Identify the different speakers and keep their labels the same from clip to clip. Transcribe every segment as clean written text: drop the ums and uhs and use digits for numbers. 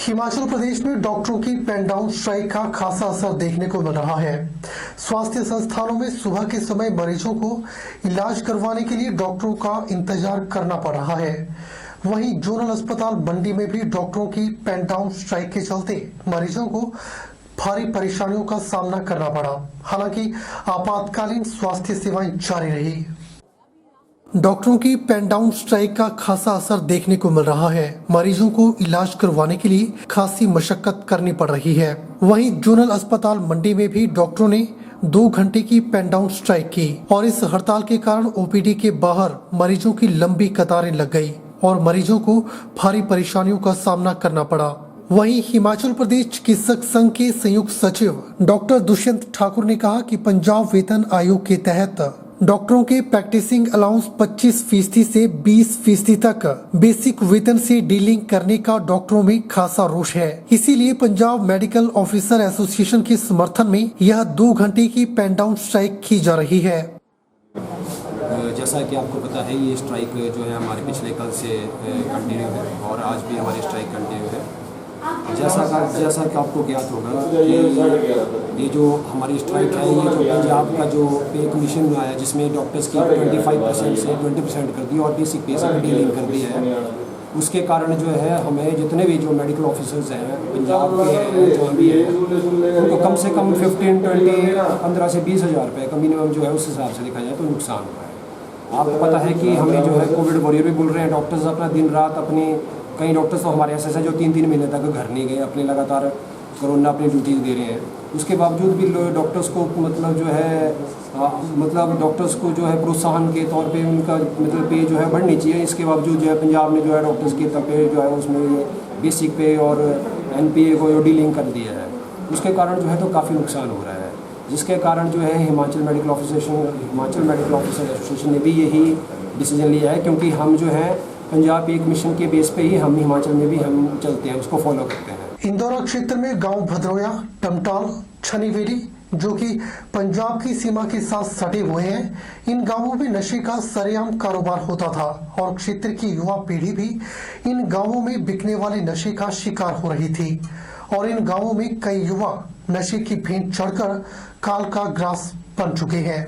Speaker 1: हिमाचल प्रदेश में डॉक्टरों की पेन डाउन स्ट्राइक का खासा असर देखने को मिल रहा है। स्वास्थ्य संस्थानों में सुबह के समय मरीजों को इलाज करवाने के लिए डॉक्टरों का इंतजार करना पड़ रहा है। वहीं जोनल अस्पताल मंडी में भी डॉक्टरों की पेन डाउन स्ट्राइक के चलते मरीजों को भारी परेशानियों का सामना करना पड़ा। हालांकि आपातकालीन स्वास्थ्य सेवाएं जारी रही। डॉक्टरों की पेन डाउन स्ट्राइक का खासा असर देखने को मिल रहा है। मरीजों को इलाज करवाने के लिए खासी मशक्कत करनी पड़ रही है। वहीं जोनल अस्पताल मंडी में भी डॉक्टरों ने 2 घंटे की पेन डाउन स्ट्राइक की और इस हड़ताल के कारण ओपीडी के बाहर मरीजों की लंबी कतारें लग गई और मरीजों को भारी परेशानियों का सामना करना पड़ा। वहीं हिमाचल प्रदेश चिकित्सक संघ के संयुक्त सचिव डॉक्टर दुष्यंत ठाकुर ने कहा कि पंजाब वेतन आयोग के तहत डॉक्टरों के प्रैक्टिसिंग अलाउंस 25% से 20% तक बेसिक वेतन से डीलिंग करने का डॉक्टरों में खासा रोष है। इसीलिए पंजाब मेडिकल ऑफिसर एसोसिएशन के समर्थन में यह 2 घंटे की पेन डाउन स्ट्राइक की जा रही है।
Speaker 2: जैसा कि आपको पता है, ये स्ट्राइक जो है हमारे पिछले कल से कंटिन्यू है और आज भी हमारी स्ट्राइक कंटिन्यू है। जैसा कि आपको ज्ञात होगा कि ये जो हमारी स्ट्राइक है, ये जो पंजाब का जो पे कमीशन में आया, जिसमें डॉक्टर्स की 25% से 20% कर दी और बेसिक पे से डीलिंग कर दी है, उसके कारण जो है हमें जितने भी जो मेडिकल ऑफिसर्स हैं पंजाब के जो भी हैं, उनको कम से कम 15 से 20 हज़ार रुपये का मिनिमम जो है उस हिसाब से देखा जाए तो नुकसान हुआ है। आपको पता है कि हमें जो है कोविड वॉरियर भी बोल रहे हैं, डॉक्टर्स अपना दिन रात अपनी, कई डॉक्टर्स तो हमारे ऐसे जो 3-3 महीने तक घर नहीं गए, अपने लगातार कोरोना अपनी ड्यूटीज़ दे रहे हैं। उसके बावजूद भी डॉक्टर्स को मतलब जो है डॉक्टर्स को जो है प्रोत्साहन के तौर पे उनका मतलब पे जो है बढ़नी चाहिए। इसके बावजूद जो है पंजाब ने जो है डॉक्टर्स के पे जो है उसमें ये बेसिक पे और NPA को जो डीलिंग कर दिया है, उसके कारण जो है तो काफ़ी नुकसान हो रहा है। जिसके कारण जो है हिमाचल मेडिकल ऑफिसर एसोसिएशन ने भी यही डिसीजन लिया है, क्योंकि हम जो है पंजाब पे कमीशन के बेस पे ही हम हिमाचल में भी हम चलते हैं, उसको फॉलो करते हैं।
Speaker 1: इंदौरा क्षेत्र में गांव भद्रोया, टमटाल, छनीवेली जो कि पंजाब की सीमा के साथ सटे हुए हैं, इन गांवों में नशे का सरेआम कारोबार होता था और क्षेत्र की युवा पीढ़ी भी इन गांवों में बिकने वाले नशे का शिकार हो रही थी और इन गांवों में कई युवा नशे की भेंट चढ़कर काल का ग्रास बन चुके हैं।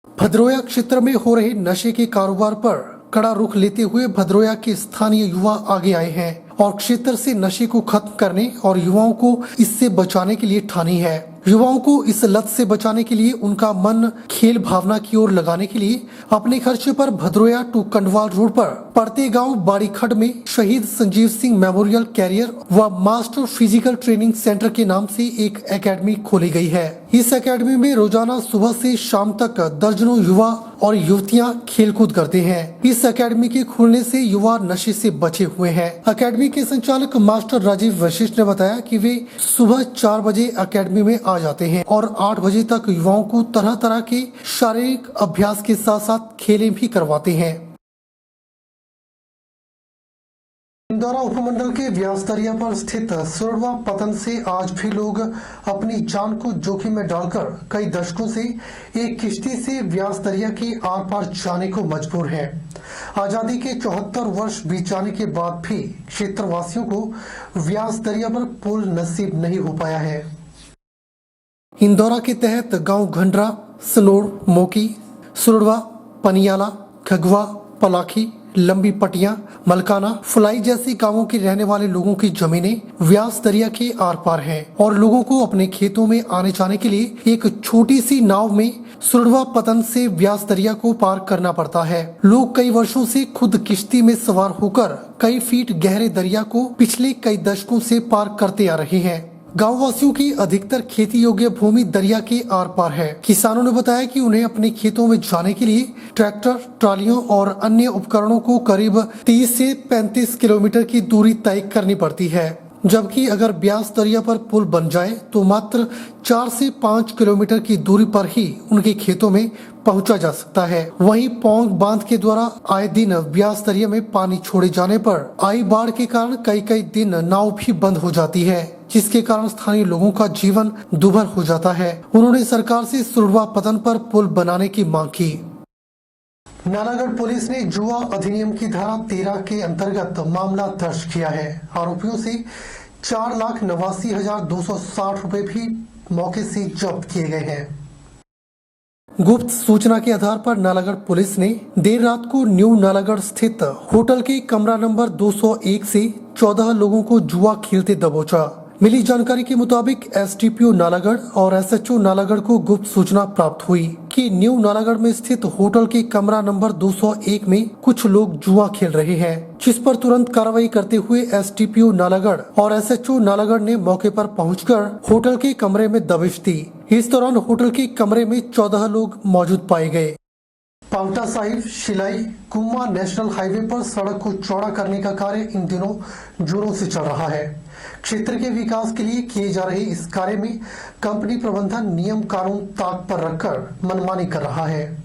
Speaker 1: भद्रोया क्षेत्र में हो रहे नशे के कारोबार पर कड़ा रुख लेते हुए भद्रोया के स्थानीय युवा आगे आए हैं और क्षेत्र से नशे को खत्म करने और युवाओं को इससे बचाने के लिए ठानी है। युवाओं को इस लत से बचाने के लिए उनका मन खेल भावना की ओर लगाने के लिए अपने खर्चे पर भद्रोया टू कंडवाल रोड पर पड़ते गांव बाड़ीखड में शहीद संजीव सिंह मेमोरियल कैरियर व मास्टर फिजिकल ट्रेनिंग सेंटर के नाम से एक एकेडमी खोली गई है। इस एकेडमी में रोजाना सुबह से शाम तक दर्जनों युवा और युवतियां खेलकूद करते हैं। इस एकेडमी के खुलने से युवा नशे से बचे हुए हैं। एकेडमी के संचालक मास्टर राजीव वशिष्ठ ने बताया कि वे सुबह 4 बजे एकेडमी में आ जाते हैं और 8 बजे तक युवाओं को तरह तरह के शारीरिक अभ्यास के साथ साथ खेलें भी करवाते हैं। इंदौरा उपमंडल के व्यासदरिया पर स्थित सुरडवा पतन से आज भी लोग अपनी जान को जोखिम में डालकर कई दशकों से एक किश्ती से व्यासदरिया के आर पार जाने को मजबूर हैं। आजादी के 74 वर्ष बीत जाने के बाद भी क्षेत्रवासियों को व्यासदरिया पर पुल नसीब नहीं हो पाया है। इंदौरा के तहत गांव घंडरा, सलोड़, मोकी, सुरडवा, पनियाला, खगवा, पलाखी, लंबी पटिया, मलकाना, फुलाई जैसे गांवों के रहने वाले लोगों की जमीनें व्यास दरिया के आर पार हैं और लोगों को अपने खेतों में आने जाने के लिए एक छोटी सी नाव में सुरडवा पतन से व्यास दरिया को पार करना पड़ता है। लोग कई वर्षों से खुद किश्ती में सवार होकर कई फीट गहरे दरिया को पिछले कई दशकों से पार करते आ रहे हैं। गाँव वासियों की अधिकतर खेती योग्य भूमि दरिया के आर पार है। किसानों ने बताया कि उन्हें अपने खेतों में जाने के लिए ट्रैक्टर, ट्रालियों और अन्य उपकरणों को करीब 30 से 35 किलोमीटर की दूरी तय करनी पड़ती है, जबकि अगर ब्यास दरिया पर पुल बन जाए तो मात्र 4 से 5 किलोमीटर की दूरी पर ही उनके खेतों में पहुंचा जा सकता है। वहीं पौंग बांध के द्वारा आए दिन ब्यास दरिया में पानी छोड़े जाने पर आई बाढ़ के कारण कई दिन नाव भी बंद हो जाती है, जिसके कारण स्थानीय लोगों का जीवन दुभर हो जाता है। उन्होंने सरकार से सुरडवा पतन पर पुल बनाने की मांग की। नालागढ़ पुलिस ने जुआ अधिनियम की धारा 13 के अंतर्गत मामला दर्ज किया है। आरोपियों से 4,89,260 रुपए भी मौके से जब्त किए गए हैं। गुप्त सूचना के आधार पर नालागढ़ पुलिस ने देर रात को न्यू नालागढ़ स्थित होटल के कमरा नंबर 201 से 14 लोगों को जुआ खेलते दबोचा। मिली जानकारी के मुताबिक एसडीपीओ नालागढ़ और एसएचओ नालागढ़ को गुप्त सूचना प्राप्त हुई कि न्यू नालागढ़ में स्थित होटल के कमरा नंबर 201 में कुछ लोग जुआ खेल रहे हैं, जिस पर तुरंत कार्रवाई करते हुए एसडीपीओ नालागढ़ और एसएचओ नालागढ़ ने मौके पर पहुंचकर होटल के कमरे में दबिश दी। इस दौरान होटल के कमरे में 14 लोग मौजूद पाए गए। पांवटा साहिब शिलाई कुम्मा नेशनल हाईवे पर सड़क को चौड़ा करने का कार्य इन दिनों जोरों से चल रहा है। क्षेत्र के विकास के लिए किए जा रहे इस कार्य में कंपनी प्रबंधन नियम कानून ताक पर रखकर मनमानी कर रहा है।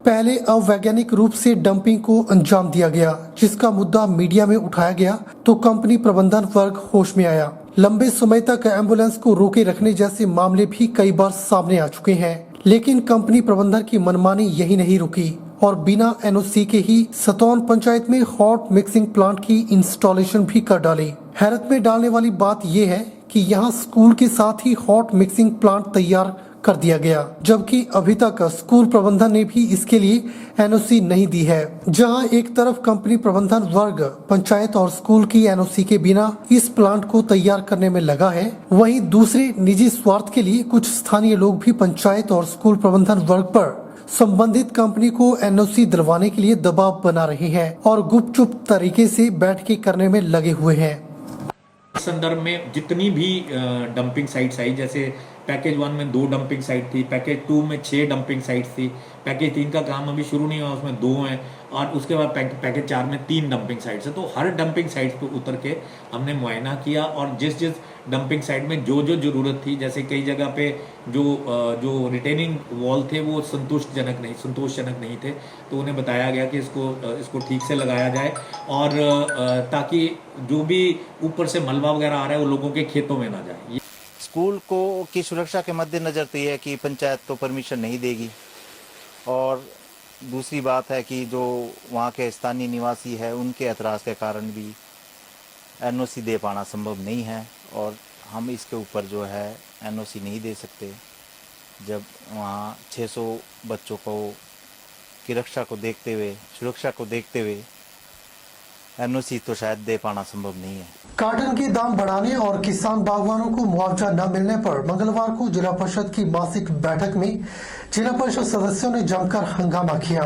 Speaker 1: पहले अवैज्ञानिक रूप से डंपिंग को अंजाम दिया गया, जिसका मुद्दा मीडिया में उठाया गया तो कंपनी प्रबंधन वर्ग होश में आया। लंबे समय तक एम्बुलेंस को रोके रखने जैसे मामले भी कई बार सामने आ चुके हैं, लेकिन कंपनी प्रबंधन की मनमानी यही नहीं रुकी और बिना एनओसी के ही सतौन पंचायत में हॉट मिक्सिंग प्लांट की इंस्टॉलेशन भी कर डाली। हैरत में डालने वाली बात यह है कि यहाँ स्कूल के साथ ही हॉट मिक्सिंग प्लांट तैयार कर दिया गया, जबकि अभी तक स्कूल प्रबंधन ने भी इसके लिए एनओसी नहीं दी है। जहां एक तरफ कंपनी प्रबंधन वर्ग पंचायत और स्कूल की एनओसी के बिना इस प्लांट को तैयार करने में लगा है, वहीं दूसरे निजी स्वार्थ के लिए कुछ स्थानीय लोग भी पंचायत और स्कूल प्रबंधन वर्ग पर संबंधित कंपनी को एनओसी दिलवाने के लिए दबाव बना रहे हैं और गुपचुप तरीके से बैठ के करने में लगे हुए हैं।
Speaker 3: संदर्भ में जितनी भी डंपिंग साइट्स आई, जैसे पैकेज 1 में 2 डंपिंग साइट थी, पैकेज 2 में 6 डंपिंग साइट्स थी, पैकेज 3 का काम अभी शुरू नहीं हुआ, उसमें 2 हैं, और उसके बाद पैकेज 4 में 3 डंपिंग साइट्स है। तो हर डंपिंग साइट पे उतर के हमने मुआयना किया और जिस जिस डंपिंग साइट में जो जो ज़रूरत थी, जैसे कई जगह पे जो रिटेनिंग वॉल थे वो संतोषजनक नहीं थे, तो उन्हें बताया गया कि इसको ठीक से लगाया जाए और ताकि जो भी ऊपर से मलबा वगैरह आ रहा है वो लोगों के खेतों में ना जाए।
Speaker 4: स्कूल को की सुरक्षा के मद्देनज़र तो ये है कि पंचायत तो परमिशन नहीं देगी, और दूसरी बात है कि जो वहाँ के स्थानीय निवासी है उनके एतराज़ के कारण भी एनओसी दे पाना संभव नहीं है, और हम इसके ऊपर जो है एनओसी नहीं दे सकते जब वहाँ 600 बच्चों की सुरक्षा को देखते हुए एनओसी तो शायद दे पाना संभव नहीं है।
Speaker 1: कार्टन के दाम बढ़ाने और किसान बागवानों को मुआवजा न मिलने पर मंगलवार को जिला परिषद की मासिक बैठक में जिला परिषद सदस्यों ने जमकर हंगामा किया।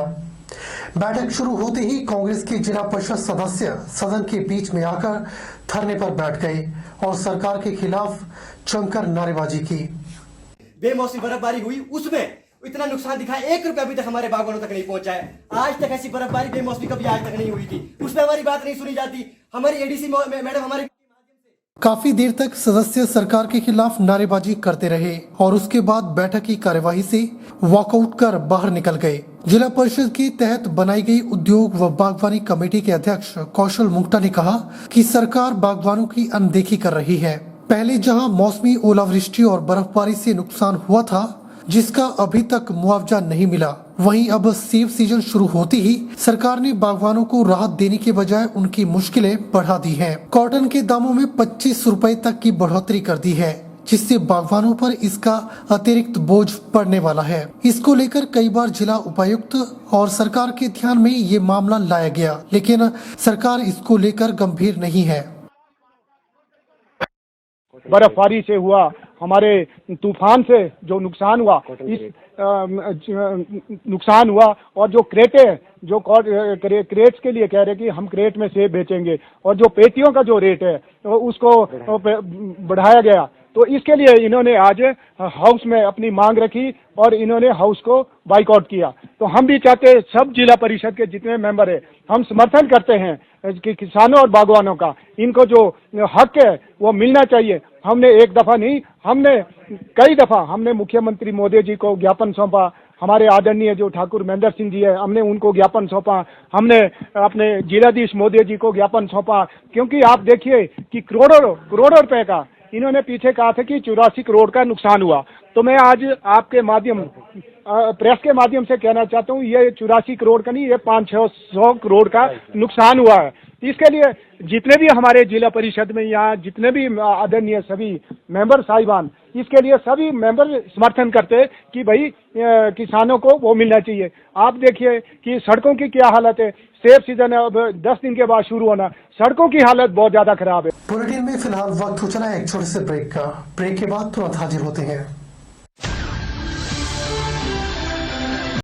Speaker 1: बैठक शुरू होते ही कांग्रेस के जिला परिषद सदस्य सदन के बीच में आकर धरने पर बैठ गए और सरकार के खिलाफ जमकर नारेबाजी की।
Speaker 5: बेमौसमी बर्फबारी हुई, उसमें इतना नुकसान दिखा, 1 रुपया अभी तक हमारे बागवानों तक नहीं पहुंचा है। आज तक ऐसी बर्फबारी बेमौसमी कभी आज तक नहीं हुई थी, उसमें हमारी बात नहीं सुनी जाती। हमारी एडीसी मैडम हमारे
Speaker 1: काफी देर तक सदस्य सरकार के खिलाफ नारेबाजी करते रहे और उसके बाद बैठक की कार्यवाही से वॉकआउट कर बाहर निकल गए। जिला परिषद के तहत बनाई गई उद्योग व बागवानी कमेटी के अध्यक्ष कौशल मुंगटा ने कहा कि सरकार बागवानों की अनदेखी कर रही है। पहले जहां मौसमी ओलावृष्टि और बर्फबारी से नुकसान हुआ था, जिसका अभी तक मुआवजा नहीं मिला, वहीं अब सेब सीजन शुरू होते ही सरकार ने बागवानों को राहत देने के बजाय उनकी मुश्किलें बढ़ा दी हैं। कॉटन के दामों में 25 रुपए तक की बढ़ोतरी कर दी है, जिससे बागवानों पर इसका अतिरिक्त बोझ पड़ने वाला है। इसको लेकर कई बार जिला उपायुक्त और सरकार के ध्यान में ये मामला लाया गया, लेकिन सरकार इसको लेकर गंभीर नहीं है।
Speaker 6: बर्फबारी से हुआ, हमारे तूफान से जो नुकसान हुआ, इस नुकसान हुआ, और जो क्रेट्स के लिए कह रहे कि हम क्रेट में सेब बेचेंगे, और जो पेटियों का जो रेट है उसको बढ़ाया गया, तो इसके लिए इन्होंने आज हाउस में अपनी मांग रखी और इन्होंने हाउस को बाइकआउट किया। तो हम भी चाहते हैं, सब जिला परिषद के जितने मेंबर है, हम समर्थन करते हैं कि किसानों और बागवानों का इनको जो हक है वो मिलना चाहिए। हमने एक दफा नहीं, हमने कई दफा हमने मुख्यमंत्री मोदी जी को ज्ञापन सौंपा, हमारे आदरणीय जो ठाकुर महेंद्र सिंह जी है, हमने उनको ज्ञापन सौंपा, हमने अपने जिलाधीश मोदी जी को ज्ञापन सौंपा, क्योंकि आप देखिए कि करोड़ों रुपए का इन्होंने पीछे कहा था कि 84 करोड़ का नुकसान हुआ। तो मैं आज आपके माध्यम प्रेस के माध्यम से कहना चाहता हूँ, ये 84 करोड़ का नहीं, ये 500-600 करोड़ का नुकसान हुआ है। इसके लिए जितने भी हमारे जिला परिषद में यहाँ जितने भी आदरणीय सभी मेंबर साहिबान, इसके लिए सभी मेंबर समर्थन करते कि भाई किसानों को वो मिलना चाहिए। आप देखिए कि सड़कों की क्या हालत है, सेब सीजन अब 10 दिन के बाद शुरू होना, सड़कों की हालत बहुत ज्यादा खराब है।
Speaker 1: बुलेटिन में फिलहाल वक्त हो चला है एक छोटे से ब्रेक का। ब्रेक के बाद तुरंत हाजिर होते हैं।